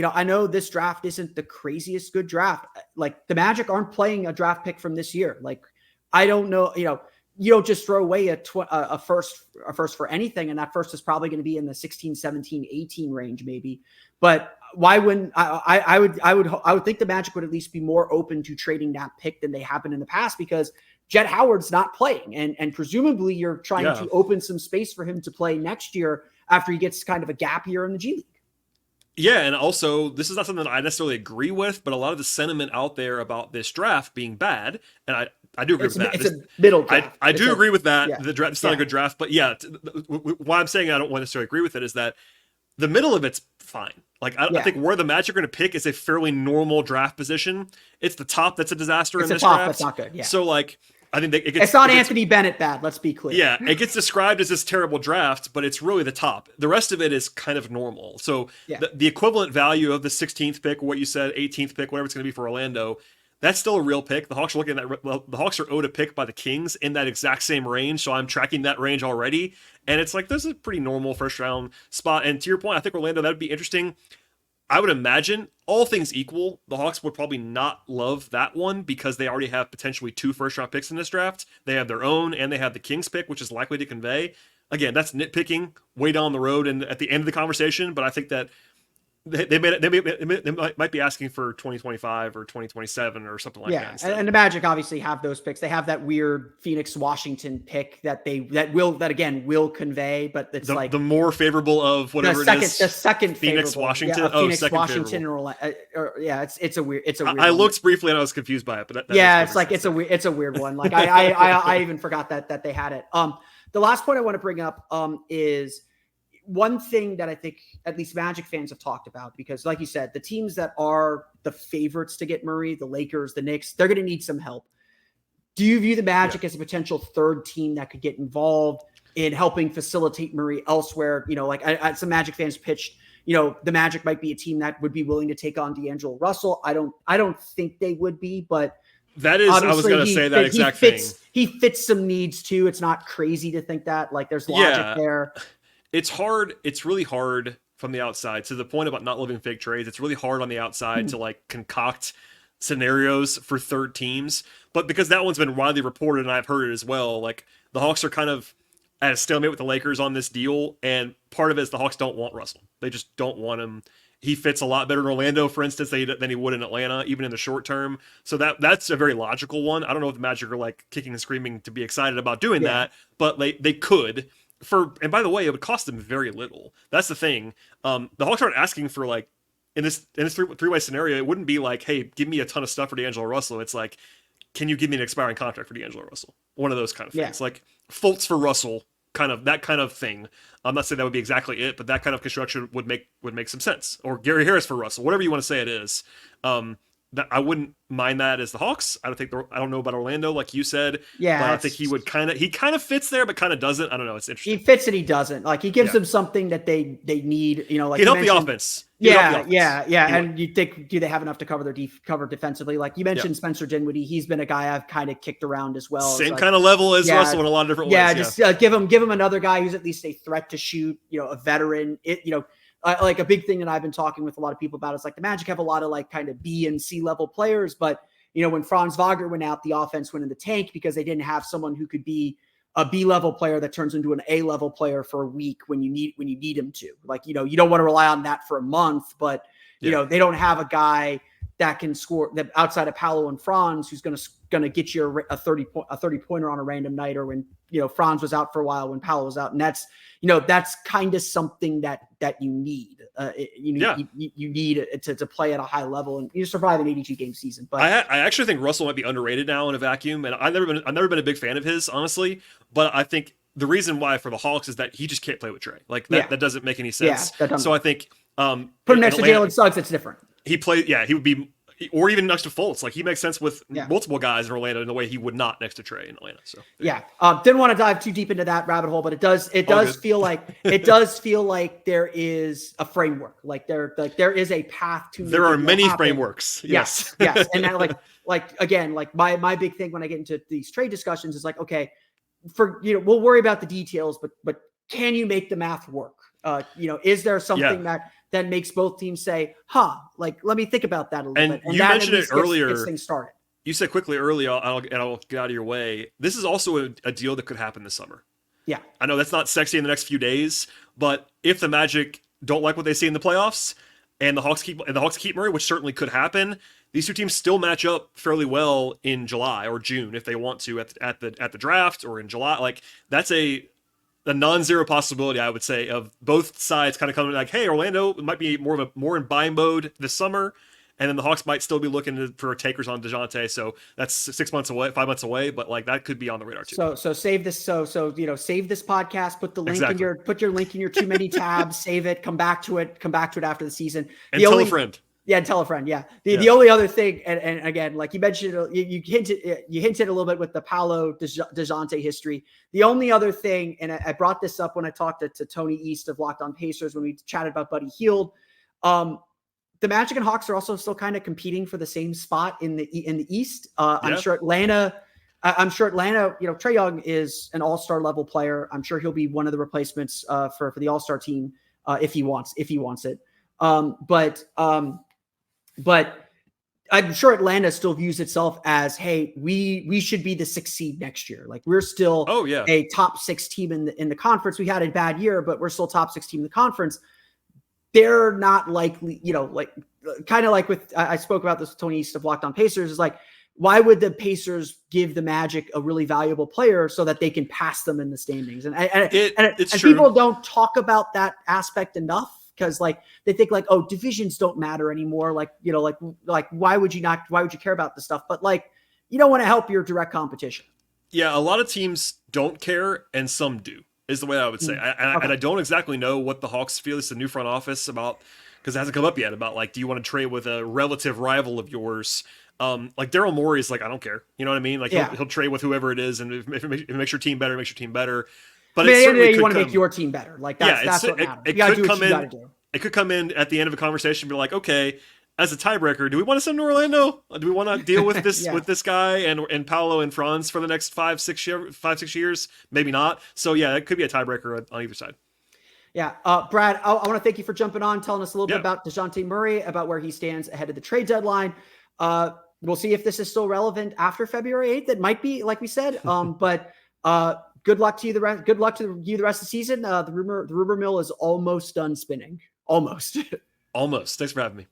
I know this draft isn't the craziest good draft. Like, the Magic aren't playing a draft pick from this year. Like, I don't know, you don't just throw away a first for anything. And that first is probably going to be in the 16, 17, 18 range, maybe. But why wouldn't I would think the Magic would at least be more open to trading that pick than they have been in the past, because Jed Howard's not playing. And presumably you're trying to open some space for him to play next year after he gets kind of a gap year in the G League. Yeah, and also, this is not something that I necessarily agree with, but a lot of the sentiment out there about this draft being bad, and I do agree with that. It's a middle draft. I do agree with that. Yeah. The draft is not a good draft, but why I'm saying I don't necessarily agree with it is that the middle of it's fine. Like, I think where the Magic are going to pick is a fairly normal draft position. It's the top that's a disaster in this draft. That's not good. Yeah. So, I think it's not Anthony Bennett bad. Let's be clear. Yeah, it gets described as this terrible draft, but it's really the top. The rest of it is kind of normal. So the equivalent value of the 16th pick, what you said, 18th pick, whatever it's going to be for Orlando, that's still a real pick. The Hawks are looking at that. Well, the Hawks are owed a pick by the Kings in that exact same range, so I'm tracking that range already. And it's like, this is a pretty normal first round spot. And to your point, I think Orlando, that would be interesting. I would imagine, all things equal, the Hawks would probably not love that one because they already have potentially 2 first-round picks in this draft. They have their own, and they have the Kings pick, which is likely to convey. Again, that's nitpicking way down the road and at the end of the conversation, but I think that they might be asking for 2025 or 2027 or something like that. And the Magic obviously have those picks. They have that weird Phoenix Washington pick that will convey, but it's the more favorable of whatever the second Phoenix Washington. Phoenix Washington it's a weird. I looked briefly and I was confused by it, but it's a weird one. Like I even forgot that they had it. The last point I want to bring up is one thing that I think at least Magic fans have talked about, because like you said, the teams that are the favorites to get Murray, the Lakers, the Knicks, they're going to need some help. Do you view the Magic as a potential third team that could get involved in helping facilitate Murray elsewhere? Some Magic fans pitched, the Magic might be a team that would be willing to take on D'Angelo Russell. I don't think they would be, but That is, Obviously, I was going to say that exact thing. He fits some needs too. It's not crazy to think that. Like, there's logic there. It's hard. It's really hard from the outside, to the point about not living fake trades. It's really hard on the outside to like concoct scenarios for third teams. But because that one's been widely reported and I've heard it as well, like the Hawks are kind of at a stalemate with the Lakers on this deal. And part of it is the Hawks don't want Russell. They just don't want him. He fits a lot better in Orlando, for instance, than he would in Atlanta, even in the short term. So that's a very logical one. I don't know if the Magic are like kicking and screaming to be excited about doing that, but they could. And by the way, it would cost them very little. That's the thing. The Hawks aren't asking for like in this three-way scenario. It wouldn't be like, hey, give me a ton of stuff for D'Angelo Russell. It's like, can you give me an expiring contract for D'Angelo Russell? One of those kind of things, like Fultz for Russell, that kind of thing. I'm not saying that would be exactly it, but that kind of construction would make some sense. Or Gary Harris for Russell, whatever you want to say it is. That I wouldn't mind that as the Hawks. I don't know about Orlando, like you said. Yeah, but I think he kind of fits there, but kind of doesn't. I don't know. It's interesting. He fits and he doesn't. Like he gives them something that they need. You know, like he'd help the offense. Yeah. And you think, do they have enough to cover defensively? Like you mentioned, Spencer Dinwiddie. He's been a guy I've kind of kicked around as well. Same kind of level as Russell in a lot of different ways. Yeah, just give him another guy who's at least a threat to shoot. You know, a veteran. Like a big thing that I've been talking with a lot of people about is like the Magic have a lot of like kind of B and C level players, but you know, when Franz Wagner went out, the offense went in the tank because they didn't have someone who could be a B level player that turns into an A level player for a week when you need him to. Like, you know, you don't want to rely on that for a month, but you know, they don't have a guy that can score that outside of Paolo and Franz who's going to get you a 30 pointer on a random night, or when, you know, Franz was out for a while when Paolo was out. And that's, you know, that's kind of something that you need. You need to play at a high level and you survive an 82 game season. But I actually think Russell might be underrated now in a vacuum. And I've never been a big fan of his, honestly, but I think the reason why for the Hawks is that he just can't play with Trae. Like that doesn't make any sense. So I think, put him next to Jalen Suggs, it's different. He would be, or even next to Fultz. Like he makes sense with multiple guys in Orlando in the way he would not next to Trae in Atlanta. So didn't want to dive too deep into that rabbit hole, but it does feel like there is a framework. Like there is a path to. There are many frameworks. Yes. And that, again, my big thing when I get into these trade discussions is like, okay, we'll worry about the details, but can you make the math work? Is there something that makes both teams say, like, let me think about that a little bit. And you mentioned it earlier. Gets things started. You said quickly earlier, I'll get out of your way. This is also a deal that could happen this summer. Yeah. I know that's not sexy in the next few days, but if the Magic don't like what they see in the playoffs and the Hawks keep Murray, which certainly could happen, these two teams still match up fairly well in July or June if they want to at the draft or in July. Like that's a non-zero possibility, I would say, of both sides kind of coming like, hey, Orlando might be more in buying mode this summer, and then the Hawks might still be looking for takers on Dejounte. So that's 5 months away, but like that could be on the radar too. So save this. So save this podcast. Put the link put your link in your too many tabs. Save it. Come back to it after the season. And tell a friend. Yeah, tell a friend. Yeah. The only other thing, and again, like you mentioned, you hinted a little bit with the Paolo Dejounte history. The only other thing, and I brought this up when I talked to Tony East of Locked On Pacers when we chatted about Buddy Hield. The Magic and Hawks are also still kind of competing for the same spot in the East. I'm sure Atlanta. Trae Young is an all-star level player. I'm sure he'll be one of the replacements for the all-star team if he wants it. But I'm sure Atlanta still views itself as, hey, we should be the 6th seed next year. Like we're still a top 6 team in the conference. We had a bad year, but we're still top 6 team in the conference. They're not likely, kind of like with, I spoke about this with Tony East of Locked On Pacers, is like, why would the Pacers give the Magic a really valuable player so that they can pass them in the standings? And people don't talk about that aspect enough. Because like they think like, oh, divisions don't matter anymore. Like, why would you care about this stuff? But like, you don't want to help your direct competition. Yeah. A lot of teams don't care and some do is the way I would say. And I don't exactly know what the Hawks feel. It's the new front office about, because it hasn't come up yet about like, do you want to trade with a relative rival of yours? Like Daryl Morey is like, I don't care. You know what I mean? Like he'll trade with whoever it is. And if it makes your team better, it makes your team better. But at the end of the day, you want to make your team better. Like that's what matters. It could come in at the end of a conversation and be like, okay, as a tiebreaker, do we want to send to Orlando? Do we want to deal with this with this guy and Paolo and Franz for the next 5-6 years? Maybe not. So yeah, it could be a tiebreaker on either side. Yeah. Brad, I want to thank you for jumping on, telling us a little bit about Dejounte Murray, about where he stands ahead of the trade deadline. We'll see if this is still relevant after February 8th. It might be, like we said, but good luck to you. Good luck to you the rest of the season. The rumor mill is almost done spinning. Almost. Almost. Thanks for having me.